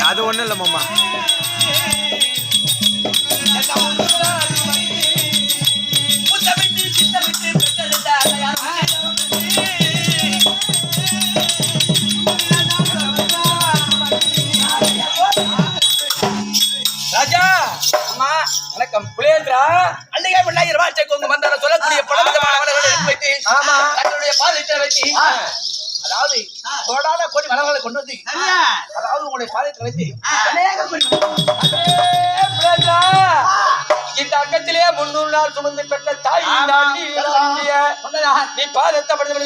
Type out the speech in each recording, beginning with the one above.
அது ஒண்ணும் இல்ல மாமா. ராஜா அம்மா வணக்கம். புலேந்திரா அன்னைக்கே பிள்ளைங்க ரூபாய்க்கு உங்க வந்தால சொல்லக்கூடிய பலவிதமானவர்களை எடுத்து வைத்து ஆமா தன்னுடைய பாதத்தில் வைத்து அதாவது கோடான கோடி மலர்களை கொண்டு வந்து அதாவது உங்களுடைய பாதத்தில் வைத்து இந்த அங்கத்திலே 300 நாள் சுமந்து பெற்ற தாய் நீ பாதத்தை படுத்த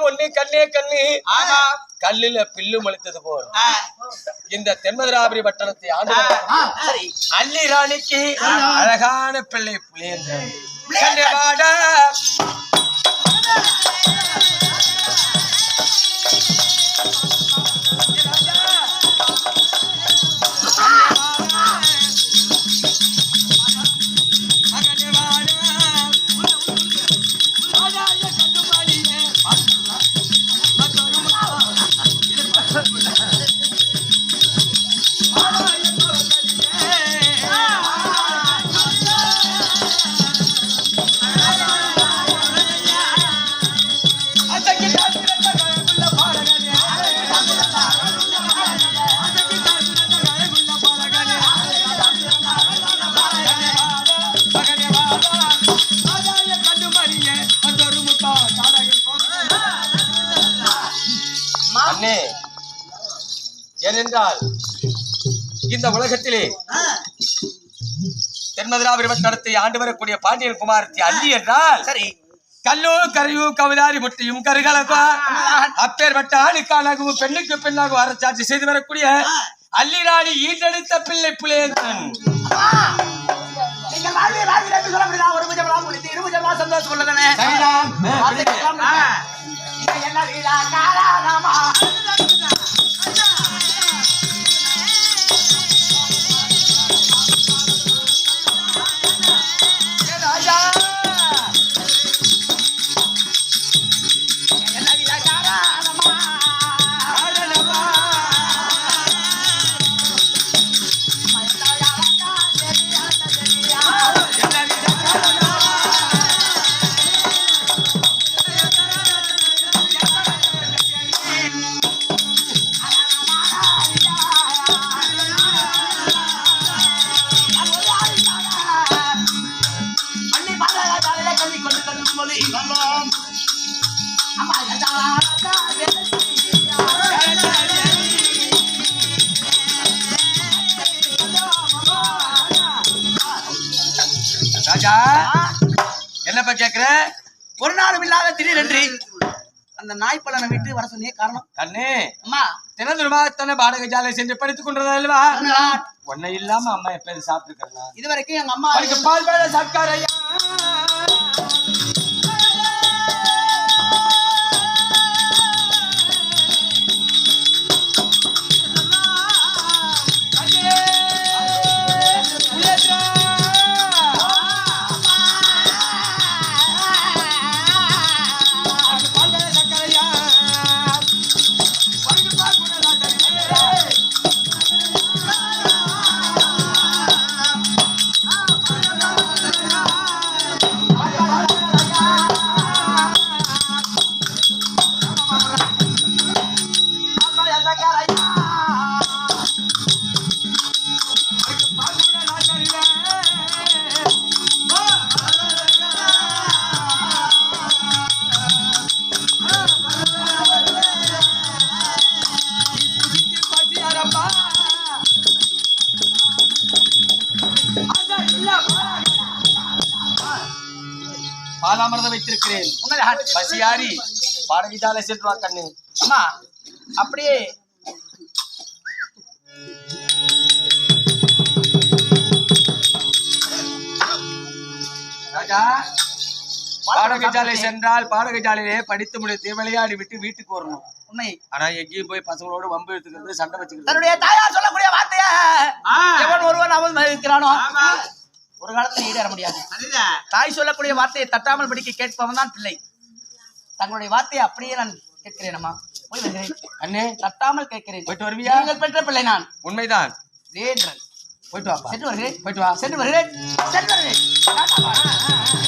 ஒன்னே கண்ணே கண்ணு கல்லுல பில்லு மொழித்தது போல் இந்த தென்மதுராபுரி பட்டணத்தை ஆண்டு அள்ளி ராணிக்கு அழகான பிள்ளை புலேந்திரன் ஏனென்றால் இந்த உலகத்திலே தென்மதுராபுரி பட்டணத்தை ஆண்டு வரக்கூடிய பாண்டியன் குமாரத்தி அள்ளி என்றால் சரி கல்லோ கரையோ கவிதாரி முட்டையும் கருகலப்பா அப்பேற்பட்ட ஆணுக்கானாகவும் பெண்ணுக்கு பெண்ணாகவும் அரசாட்சி செய்து வரக்கூடிய அள்ளி ராணி ஈண்டெடுத்த பிள்ளை புலேந்திரன். சந்தோஷம் கொள்ளதானே ராஜா என்னப்பா கேக்குற? ஒரு நாளும் இல்லாத திடீரென்று அந்த நாய்ப்பழனை விட்டு வர சொன்னியே காரணம்? கண்ணு அம்மா தினதுருமாத்தனை பாடக ஜாலை சென்று படித்துக் கொண்டதா இல்லவா? ஒன்ன இல்லாம அம்மா எப்ப சாப்பிட்டு இது வரைக்கும் எங்க அம்மா பால் பேட சாப்பிட்டாரையா வைத்திருக்கிறேன். உண்மைதான். பசியாரி பாடகிஜாலை சென்று வா கண்ணு. அம்மா அப்படியே ராஜா பாடகஜாலை சென்றால் பாடகஜாலையிலே படித்து முடித்து விளையாடி விட்டு வீட்டுக்கு வரணும். உண்மை. ஆனா எங்கேயும் போய் பசங்களோட வம்பு எடுத்துக்கிறது சண்டை வச்சுக்கிறது. தன்னுடைய தாயார் சொல்லக்கூடிய வார்த்தைய எவன் ஒருவன் அவன் இருக்கிறானோ ஒரு காலத்துல ஈடேற முடியாது. தாய் சொல்லக்கூடிய வார்த்தையை தட்டாமல் படிக்க கேட்பவன் தான் பிள்ளை. தங்களுடைய வார்த்தையை அப்படியே நான் கேட்கிறேன். அம்மா போய் வருகிறேன். அண்ணே தட்டாமல் கேட்கிறேன். போயிட்டு வருவியா? நீங்கள் பெற்ற பிள்ளை நான். உண்மைதான். வேண்டேன். போயிட்டு வாப்பா. சென்று வருகிறேன். போயிட்டு வா. சென்று வருகிறேன். சென்று வருகிறேன்.